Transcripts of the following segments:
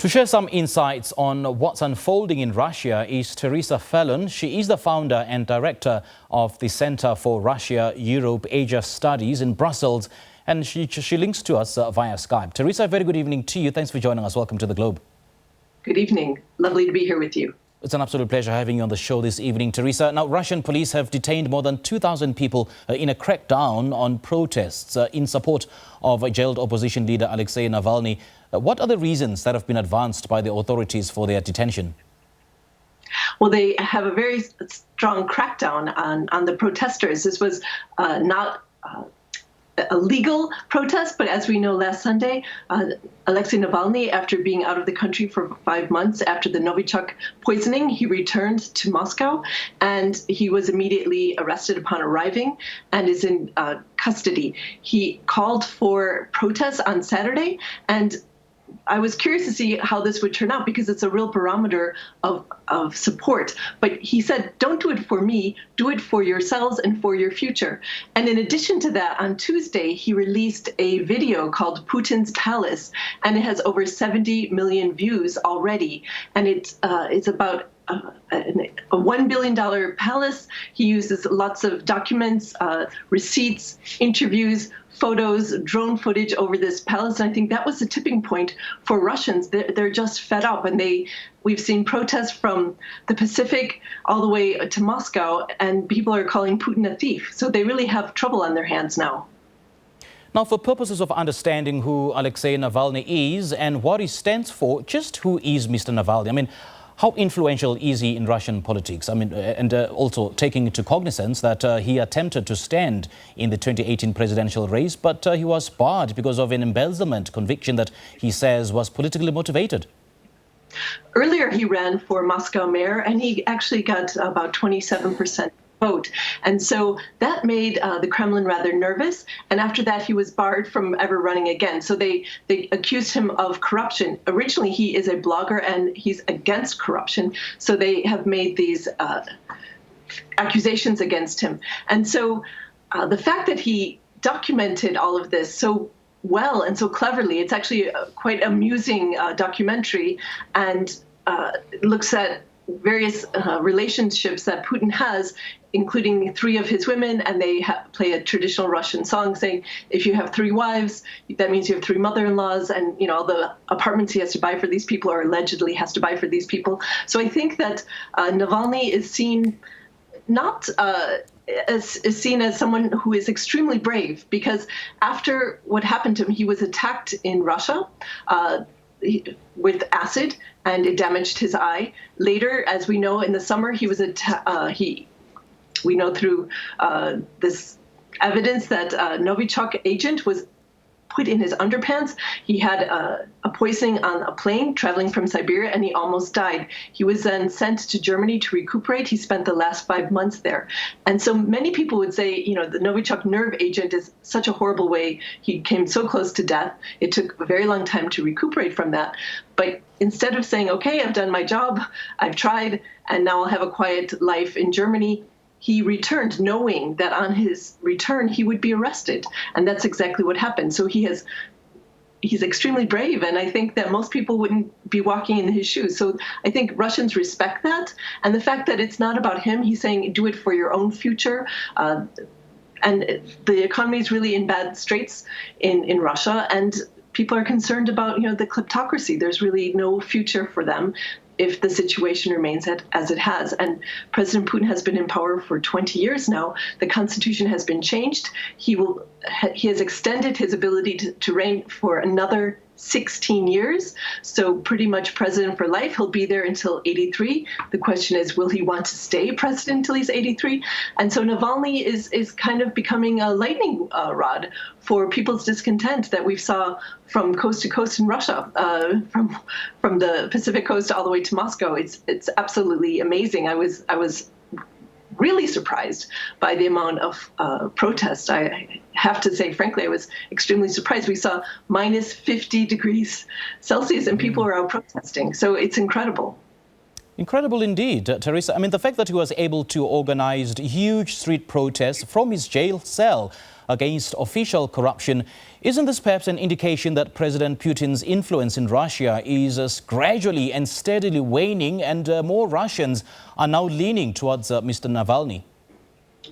To share some insights on what's unfolding in Russia is Teresa Fallon. She is the founder and director of the Center for Russia, Europe, Asia Studies in Brussels, and she links to us via Skype. Teresa, very good evening to you. Thanks for joining us. Welcome to The Globe. Good evening. Lovely to be here with you. It's an absolute pleasure having you on the show this evening, Teresa. Now, Russian police have detained more than 2,000 people in a crackdown on protests in support of jailed opposition leader Alexei Navalny. What are the reasons that have been advanced by the authorities for their detention? Well, they have a very strong crackdown on the protesters. This was not a legal protest, but as we know, last Sunday, Alexei Navalny, after being out of the country for 5 months after the Novichok poisoning, he returned to Moscow, and he was immediately arrested upon arriving and is in custody. He called for protests on Saturday, and I was curious to see how this would turn out because it's a real barometer of support. But he said, don't do it for me, do it for yourselves and for your future. And in addition to that, on Tuesday, he released a video called Putin's Palace, and it has over 70 million views already. And it's about a $1 billion palace. He uses lots of documents, receipts, interviews, photos, drone footage over this palace. And I think that was the tipping point for Russians. They're just fed up. And we've seen protests from the Pacific all the way to Moscow, and people are calling Putin a thief. So they really have trouble on their hands now. Now, for purposes of understanding who Alexei Navalny is and what he stands for, just who is Mr. Navalny? I mean, how influential is he in Russian politics? I mean, and also taking into cognizance that he attempted to stand in the 2018 presidential race, but he was barred because of an embezzlement conviction that he says was politically motivated. Earlier, he ran for Moscow mayor, and he actually got about 27% vote. And so that made the Kremlin rather nervous. And after that, he was barred from ever running again. So they accused him of corruption. Originally, he is a blogger and he's against corruption. So they have made these accusations against him. And so the fact that he documented all of this so well and so cleverly, it's actually quite amusing documentary, and looks at various relationships that Putin has, including 3 of his women, and they play a traditional Russian song saying, if you have 3 wives, that means you have 3 mother-in-laws, and all the apartments he has to buy for these people, or allegedly has to buy for these people. So I think that Navalny is seen not is seen as someone who is extremely brave, because after what happened to him, he was attacked in Russia with acid, and it damaged his eye. Later, as we know, in the summer, he was we know through this evidence that a Novichok agent was put in his underpants. He had a poisoning on a plane traveling from Siberia, and he almost died. He was then sent to Germany to recuperate. He spent the last 5 months there. And so many people would say, the Novichok nerve agent is such a horrible way. He came so close to death. It took a very long time to recuperate from that. But instead of saying, okay, I've done my job, I've tried, and now I'll have a quiet life in Germany, he returned knowing that on his return he would be arrested. And that's exactly what happened. So he's extremely brave, and I think that most people wouldn't be walking in his shoes. So I think Russians respect that. And the fact that it's not about him, he's saying, do it for your own future. And the economy is really in bad straits in Russia, and people are concerned about the kleptocracy. There's really no future for them if the situation remains as it has. And President Putin has been in power for 20 years now. The constitution has been changed. He has extended his ability to reign for another 16 years. So pretty much president for life. He'll be there until 83. The question is, will he want to stay president until he's 83? And so Navalny is kind of becoming a lightning rod for people's discontent that we saw from coast to coast in Russia, from the Pacific coast all the way to Moscow. It's absolutely amazing. I was really surprised by the amount of protest. I have to say, frankly, I was extremely surprised. We saw minus 50 degrees Celsius and people were out protesting. So it's incredible. Incredible indeed, Teresa. I mean, the fact that he was able to organize huge street protests from his jail cell against official corruption, isn't this perhaps an indication that President Putin's influence in Russia is gradually and steadily waning, and more Russians are now leaning towards Mr. Navalny?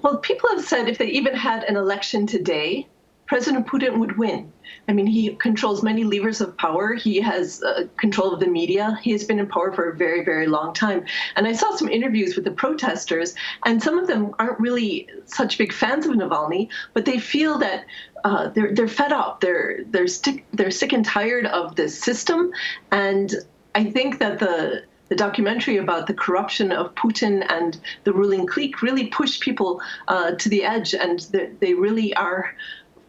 Well, people have said if they even had an election today, President Putin would win. I mean, he controls many levers of power. He has control of the media. He has been in power for a very, very long time. And I saw some interviews with the protesters, and some of them aren't really such big fans of Navalny, but they feel that they're fed up. They're sick and tired of this system. And I think that the documentary about the corruption of Putin and the ruling clique really pushed people to the edge, and they really are,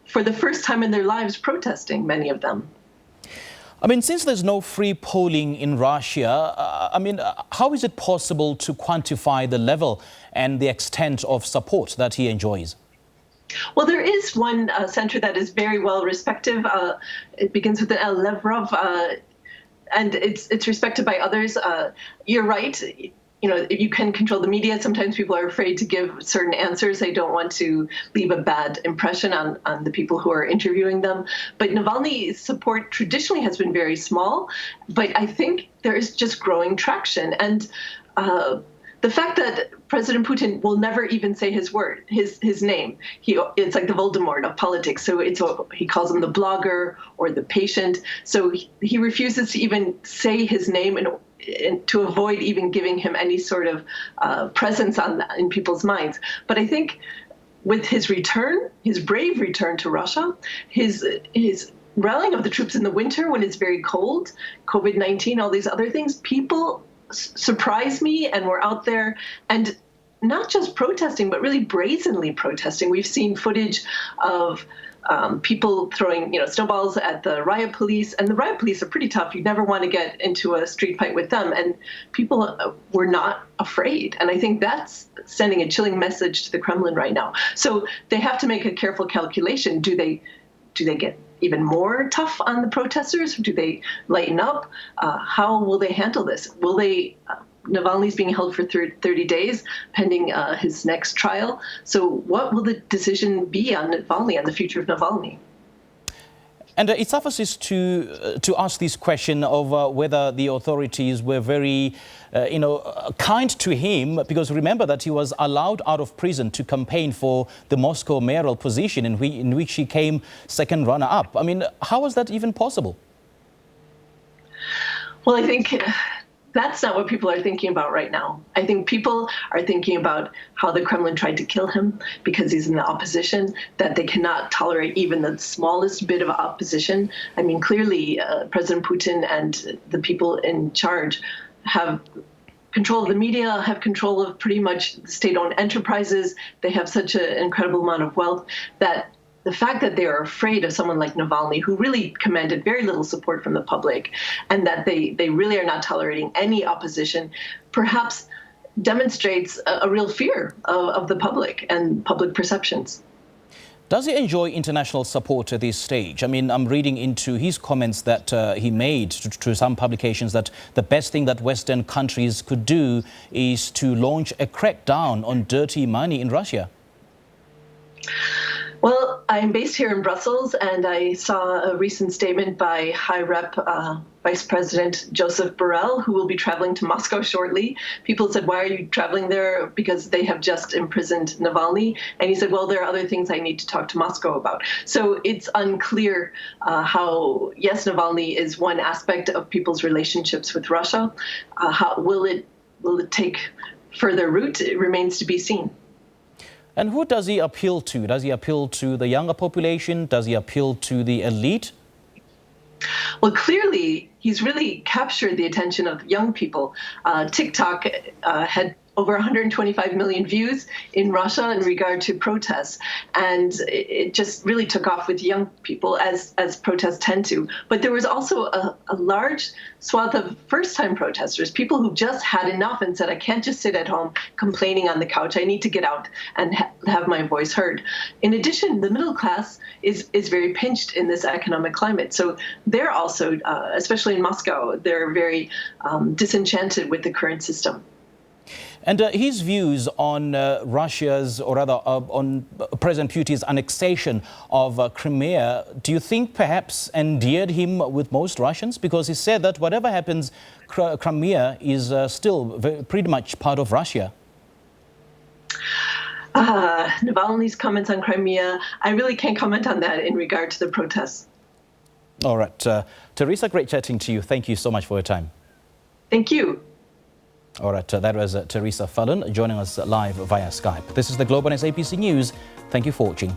for the first time in their lives, protesting, many of them. I mean, since there's no free polling in Russia, I mean, how is it possible to quantify the level and the extent of support that he enjoys? Well, there is one center that is very well respected. It begins with an L, Levrov, and it's respected by others. You're right. You know, you can control the media. Sometimes people are afraid to give certain answers. They don't want to leave a bad impression on the people who are interviewing them. But Navalny's support traditionally has been very small, but I think there is just growing traction. And the fact that President Putin will never even say his name. It's like the Voldemort of politics. So he calls him the blogger or the patient. So he refuses to even say his name and to avoid even giving him any sort of presence in people's minds. But I think with his return, his brave return to Russia, his rallying of the troops in the winter when it's very cold, COVID-19, all these other things, people surprised me and were out there, and not just protesting, but really brazenly protesting. We've seen footage of people throwing, snowballs at the riot police, and the riot police are pretty tough. You never want to get into a street fight with them, and people were not afraid. And I think that's sending a chilling message to the Kremlin right now. So they have to make a careful calculation. Do they get even more tough on the protesters? Do they lighten up? How will they handle this? Will they? Navalny's being held for 30 days pending his next trial. So what will the decision be on Navalny, on the future of Navalny? And it suffices to ask this question of whether the authorities were very, kind to him, because remember that he was allowed out of prison to campaign for the Moscow mayoral position in which he came second runner-up. I mean, how was that even possible? Well, I think that's not what people are thinking about right now. I think people are thinking about how the Kremlin tried to kill him because he's in the opposition, that they cannot tolerate even the smallest bit of opposition. I mean, clearly, President Putin and the people in charge have control of the media, have control of pretty much state-owned enterprises. They have such an incredible amount of wealth that the fact that they are afraid of someone like Navalny, who really commanded very little support from the public, and that they really are not tolerating any opposition, perhaps demonstrates a real fear of the public and public perceptions. Does he enjoy international support at this stage? I mean, I'm reading into his comments that he made to some publications that the best thing that Western countries could do is to launch a crackdown on dirty money in Russia. Well, I'm based here in Brussels, and I saw a recent statement by High Rep Vice President Joseph Borrell, who will be traveling to Moscow shortly. People said, why are you traveling there? Because they have just imprisoned Navalny. And he said, well, there are other things I need to talk to Moscow about. So it's unclear how, yes, Navalny is one aspect of people's relationships with Russia. How will it take further root? It remains to be seen. And who does he appeal to? Does he appeal to the younger population? Does he appeal to the elite? Well, clearly, he's really captured the attention of young people. TikTok had over 125 million views in Russia in regard to protests. And it just really took off with young people, as protests tend to. But there was also a large swath of first-time protesters, people who just had enough and said, I can't just sit at home complaining on the couch. I need to get out and have my voice heard. In addition, the middle class is very pinched in this economic climate. So they're also, especially in Moscow, they're very disenchanted with the current system. And his views on Russia's, or rather on President Putin's annexation of Crimea, do you think perhaps endeared him with most Russians? Because he said that whatever happens, Crimea is still pretty much part of Russia. Navalny's comments on Crimea, I really can't comment on that in regard to the protests. All right. Teresa, great chatting to you. Thank you so much for your time. Thank you. All right, that was Teresa Fallon joining us live via Skype. This is the Globe on SABC News. Thank you for watching.